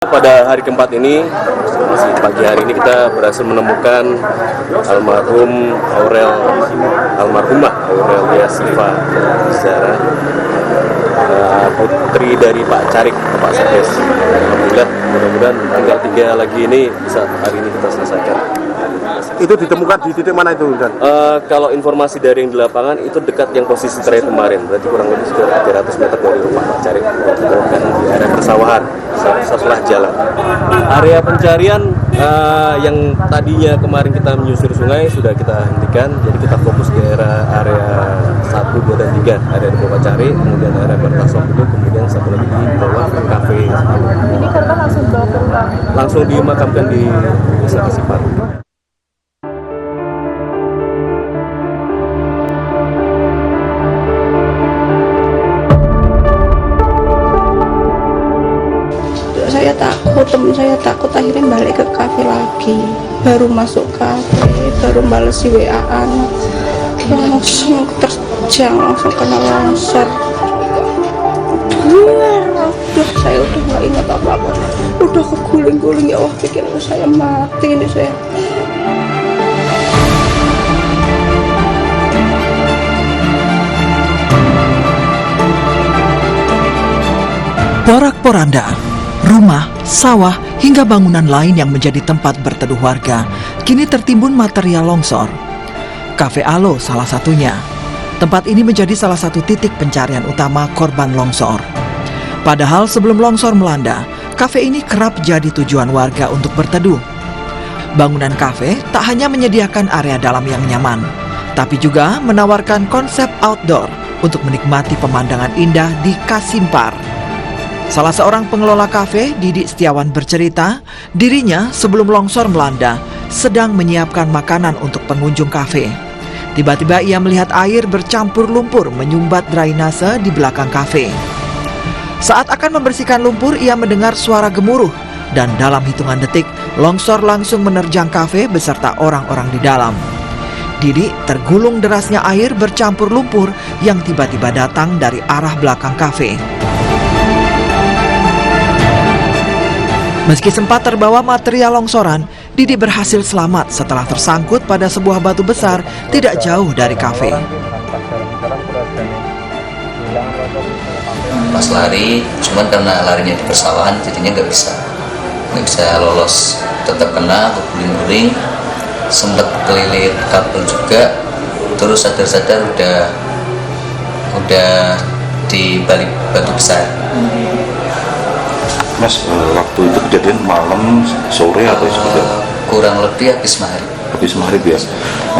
Pada hari keempat ini, pagi hari ini kita berhasil menemukan almarhumah Aurelia Silva Zara, putri dari Pak Carik, Pak Sekdes. Alhamdulillah, mudah-mudahan tinggal 3 lagi ini bisa hari ini kita selesaikan. Itu ditemukan di titik mana itu, Dan? Kalau informasi dari yang di lapangan itu dekat yang posisi terakhir kemarin, berarti kurang lebih sekitar 300 meter dari rumah Pak Carik, dan di area persawahan setelah jalan. Area pencarian yang tadinya kemarin kita menyusur sungai sudah kita hentikan, jadi kita fokus di area 1, 2, dan 3, area di bawah Pak Carik, kemudian area Bertasok itu, kemudian satu lagi di bawah kafe. Ini korban langsung dibawa ke rumah? Langsung dimakamkan di Desa Kasimpar. Saya takut, temen saya takut, akhirnya balik ke kafe lagi. Baru masuk kafe, baru balas WA-an, langsung terjang, langsung kena longsor. Udah, saya udah nggak ingat apa-apa, udah keguling-guling, ya Allah, pikir saya mati ini saya. Porak-poranda, rumah, sawah, hingga bangunan lain yang menjadi tempat berteduh warga kini tertimbun material longsor. Cafe Alo salah satunya. Tempat ini menjadi salah satu titik pencarian utama korban longsor. Padahal sebelum longsor melanda, kafe ini kerap jadi tujuan warga untuk berteduh. Bangunan kafe tak hanya menyediakan area dalam yang nyaman, tapi juga menawarkan konsep outdoor untuk menikmati pemandangan indah di Kasimpar. Salah seorang pengelola kafe, Didi Setiawan, bercerita, dirinya sebelum longsor melanda sedang menyiapkan makanan untuk pengunjung kafe. Tiba-tiba ia melihat air bercampur lumpur menyumbat drainase di belakang kafe. Saat akan membersihkan lumpur, ia mendengar suara gemuruh dan dalam hitungan detik, longsor langsung menerjang kafe beserta orang-orang di dalam. Didi tergulung derasnya air bercampur lumpur yang tiba-tiba datang dari arah belakang kafe. Meski sempat terbawa material longsoran, Didi berhasil selamat setelah tersangkut pada sebuah batu besar tidak jauh dari kafe. Pas lari, cuman karena larinya di persawahan, jadinya nggak bisa lolos, tetap kena guling-guling, sempat kelilit kabel juga, terus sadar-sadar udah di balik batu besar. Mas, waktu itu kejadian malam, sore atau seperti apa? Kurang lebih habis maghrib. Habis maghrib ya.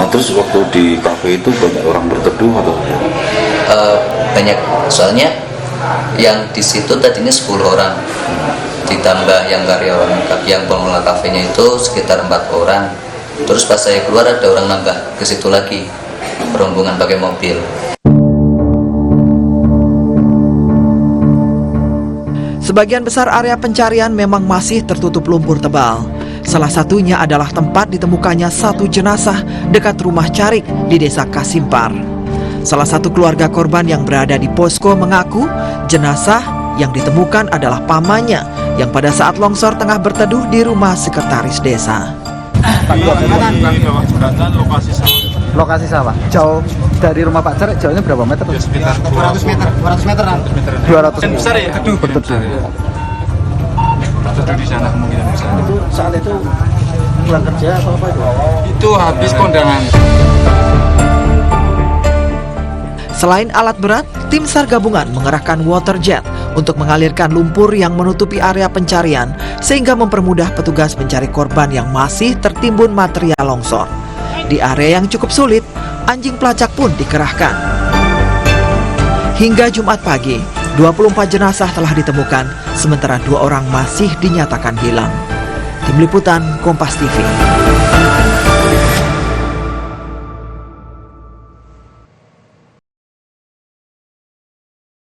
Nah, terus waktu di kafe itu banyak orang berteduh atau? Banyak, soalnya yang di situ tadinya 10 orang, ditambah yang karyawan, yang pengelola kafenya itu sekitar 4 orang. Terus pas saya keluar ada orang nambah ke situ lagi, rombongan pakai mobil. Sebagian besar area pencarian memang masih tertutup lumpur tebal. Salah satunya adalah tempat ditemukannya satu jenazah dekat rumah Carik di Desa Kasimpar. Salah satu keluarga korban yang berada di posko mengaku jenazah yang ditemukan adalah pamannya yang pada saat longsor tengah berteduh di rumah sekretaris desa. Lokasi sawah. Jauh dari rumah Pak Carik, jauhnya berapa meter? Ya, sekitar 200 meteran. 200 meter. Besar ya? Berteduh. Berteduh di sana kemungkinan besar. Itu saat itu pulang kerja atau apa itu? Itu habis kondangan. Selain alat berat, tim SAR gabungan mengerahkan water jet untuk mengalirkan lumpur yang menutupi area pencarian sehingga mempermudah petugas mencari korban yang masih tertimbun material longsor. Di area yang cukup sulit, anjing pelacak pun dikerahkan. Hingga Jumat pagi, 24 jenazah telah ditemukan, sementara 2 orang masih dinyatakan hilang. Tim Liputan Kompas TV.